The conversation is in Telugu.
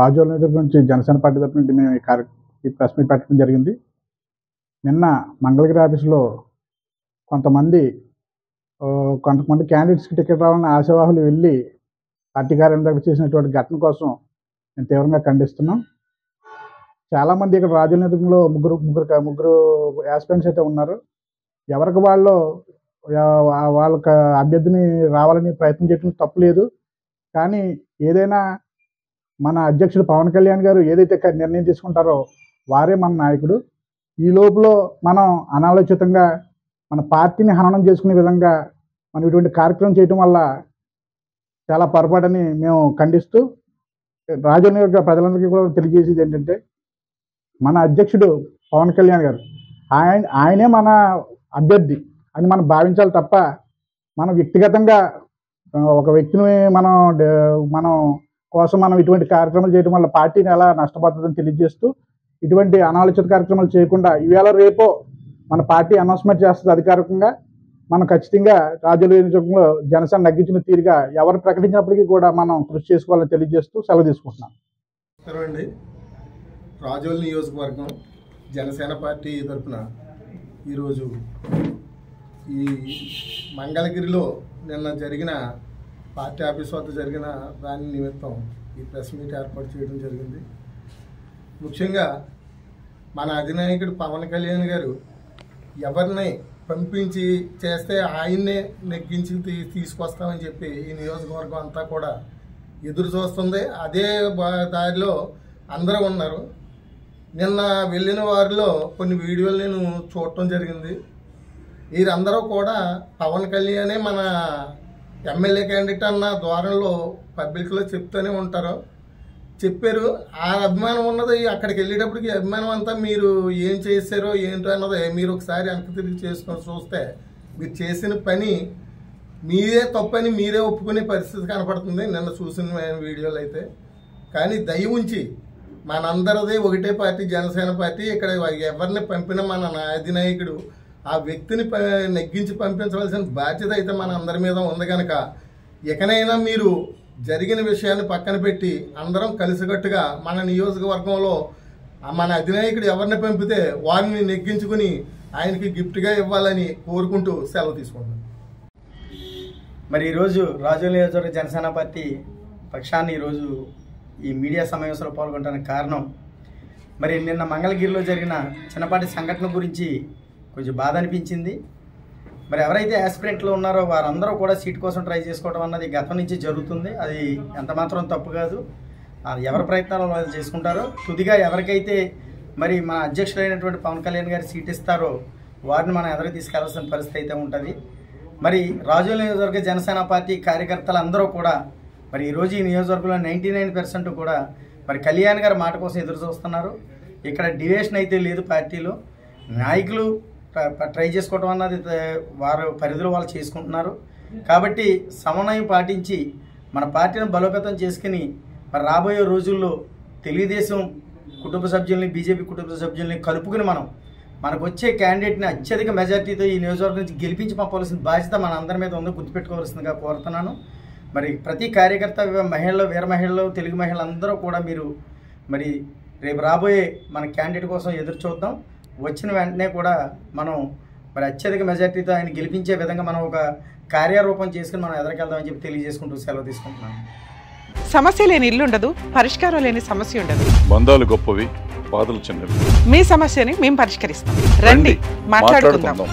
రాజోల నుంచి జనసేన పార్టీ తరఫు నుండి మేము ఈ ప్రెస్ మీట్ పెట్టడం జరిగింది. నిన్న మంగళగిరి ఆఫీసులో కొంతమంది క్యాండిడేట్స్కి టికెట్ రావాలని ఆశావాహులు వెళ్ళి పార్టీ కార్యాలయం దగ్గర చేసినటువంటి ఘటన కోసం మేము తీవ్రంగా ఖండిస్తున్నాం. చాలామంది ఇక్కడ రాజోల నియోజకవర్గంలో ముగ్గురు యాస్పిరెంట్స్ అయితే ఉన్నారు. ఎవరికి వాళ్ళకి అభ్యర్థిని రావాలని ప్రయత్నం చేయడం తప్పులేదు. కానీ ఏదైనా మన అధ్యక్షుడు పవన్ కళ్యాణ్ గారు ఏదైతే నిర్ణయం తీసుకుంటారో వారే మన నాయకుడు. ఈ లోపల మనం అనాలోచితంగా మన పార్టీని హననం చేసుకునే విధంగా మనం ఇటువంటి కార్యక్రమం చేయడం వల్ల చాలా పొరపాటని మేము ఖండిస్తూ రాజోల నియోజకవర్గ ప్రజలందరికీ కూడా తెలియజేసేది ఏంటంటే, మన అధ్యక్షుడు పవన్ కళ్యాణ్ గారు ఆయనే మన అభ్యర్థి అని మనం భావించాలి తప్ప మనం వ్యక్తిగతంగా ఒక వ్యక్తిని మనం కోసం మనం ఇటువంటి కార్యక్రమాలు చేయడం వల్ల పార్టీని ఎలా నష్టపోతుందని తెలియజేస్తూ ఇటువంటి అనాలోచిత కార్యక్రమాలు చేయకుండా ఈవేళ రేపో మన పార్టీ అనౌన్స్మెంట్ చేస్తుంది అధికారికంగా. మనం ఖచ్చితంగా రాజోల నియోజకవర్గంలో జనసేన నగ్గించిన తీరుగా ఎవరు ప్రకటించినప్పటికీ కూడా మనం కృషి చేసుకోవాలని తెలియజేస్తూ సెలవు తీసుకుంటున్నాం. అండి, రాజోల నియోజకవర్గం జనసేన పార్టీ తరఫున ఈరోజు ఈ మంగళగిరిలో నిన్న జరిగిన పార్టీ ఆఫీస్ వద్ద జరిగిన దాని నిమిత్తం ఈ ప్రెస్ మీట్ ఏర్పాటు చేయడం జరిగింది. ముఖ్యంగా మన అధినాయకుడు పవన్ కళ్యాణ్ గారు ఎవరిని పంపించి చేస్తే ఆయన్నే నెగ్గించి తీసుకొస్తామని చెప్పి ఈ నియోజకవర్గం అంతా కూడా ఎదురు చూస్తుంది. అదే దారిలో అందరూ ఉన్నారు. నిన్న వెళ్ళిన వారిలో కొన్ని వీడియోలు నేను చూడటం జరిగింది. వీరందరూ కూడా పవన్ కళ్యాణే మన ఎమ్మెల్యే క్యాండిడేట్ అన్న ద్వారంలో పబ్లిక్లో చెప్తూనే ఉంటారు. చెప్పారు. ఆ అభిమానం ఉన్నది అక్కడికి వెళ్ళేటప్పటికి అభిమానం అంతా మీరు ఏం చేశారో ఏంటో అన్నది మీరు ఒకసారి వెనక్కి తిరిగి చేసుకొని చూస్తే మీరు చేసిన పని మీరే తప్పని మీరే ఒప్పుకునే పరిస్థితి కనపడుతుంది నిన్న చూసిన వీడియోలు అయితే. కానీ దయ ఉంచి మనందరిది ఒకటే పార్టీ, జనసేన పార్టీ. ఇక్కడ ఎవరిని పంపిన మన అధినాయకుడు ఆ వ్యక్తిని నెగ్గించి పంపించవలసిన బాధ్యత అయితే మన అందరి మీద ఉంది కనుక ఎకనైనా మీరు జరిగిన విషయాన్ని పక్కన పెట్టి అందరం కలిసికట్టుగా మన నియోజకవర్గంలో మన అధినాయకుడు ఎవరిని పంపితే వారిని నెగ్గించుకుని ఆయనకి గిఫ్ట్గా ఇవ్వాలని కోరుకుంటూ సెలవు తీసుకుంటాం. మరి ఈరోజు రాజోల నియోజకవర్గ జనసేన పార్టీ పక్షాన్ని ఈరోజు ఈ మీడియా సమావేశంలో పాల్గొనడానికి కారణం, మరి నిన్న మంగళగిరిలో జరిగిన చిన్నపాటి సంఘటన గురించి కొంచెం బాధ అనిపించింది. మరి ఎవరైతే యాస్పిరెంట్లు ఉన్నారో వారందరూ కూడా సీట్ కోసం ట్రై చేసుకోవడం అన్నది గతం నుంచి జరుగుతుంది. అది ఎంత మాత్రం తప్పు కాదు. ఎవరి ప్రయత్నాలు వాళ్ళు చేసుకుంటారో తుదిగా ఎవరికైతే మరి మన అధ్యక్షుడైనటువంటి పవన్ కళ్యాణ్ గారు సీట్ ఇస్తారో వారిని మనం ఎదురు తీసుకెళ్లాల్సిన పరిస్థితి అయితే ఉంటుంది. మరి రాజోల నియోజకవర్గ జనసేన పార్టీ కార్యకర్తలు అందరూ కూడా మరి ఈరోజు ఈ నియోజకవర్గంలో 99% కూడా మరి కళ్యాణ్ గారి మాట కోసం ఎదురు చూస్తున్నారు. ఇక్కడ డివేషన్ అయితే లేదు. పార్టీలో నాయకులు ట్రై చేసుకోవడం అన్నది వారు పరిధిలో వాళ్ళు చేసుకుంటున్నారు. కాబట్టి సమన్వయం పాటించి మన పార్టీని బలోపేతం చేసుకుని మరి రాబోయే రోజుల్లో తెలుగుదేశం కుటుంబ సభ్యుల్ని, బీజేపీ కుటుంబ సభ్యుల్ని కలుపుకుని మనకు వచ్చే క్యాండిడేట్ని అత్యధిక మెజార్టీతో ఈ నియోజకవర్గం నుంచి గెలిపించి పంపవలసిన బాధ్యత మన అందరి మీద ఉందో గుర్తుపెట్టుకోవాల్సిందిగా కోరుతున్నాను. మరి ప్రతి కార్యకర్త, మహిళలు, వీర మహిళలు, తెలుగు మహిళలు అందరూ కూడా మీరు మరి రేపు రాబోయే మన క్యాండిడేట్ కోసం ఎదురు చూద్దాం. వచ్చిన వెంటనే కూడా మనం మరి అత్యధిక మెజార్టీతో ఆయన గెలిపించే విధంగా మనం ఒక కార్యరూపం చేసుకుని మనం ఎదురుకెళ్దామని చెప్పి తెలియజేసుకుంటూ సెలవు తీసుకుంటున్నాను. సమస్య లేని ఇల్లు ఉండదు, పరిష్కారం లేని సమస్య ఉండదు. బంధాలు గొప్పవి, బాధలు చిన్నవి. మీ సమస్యని మేము పరిష్కరిస్తాం. రండి, మాట్లాడుకుందాం.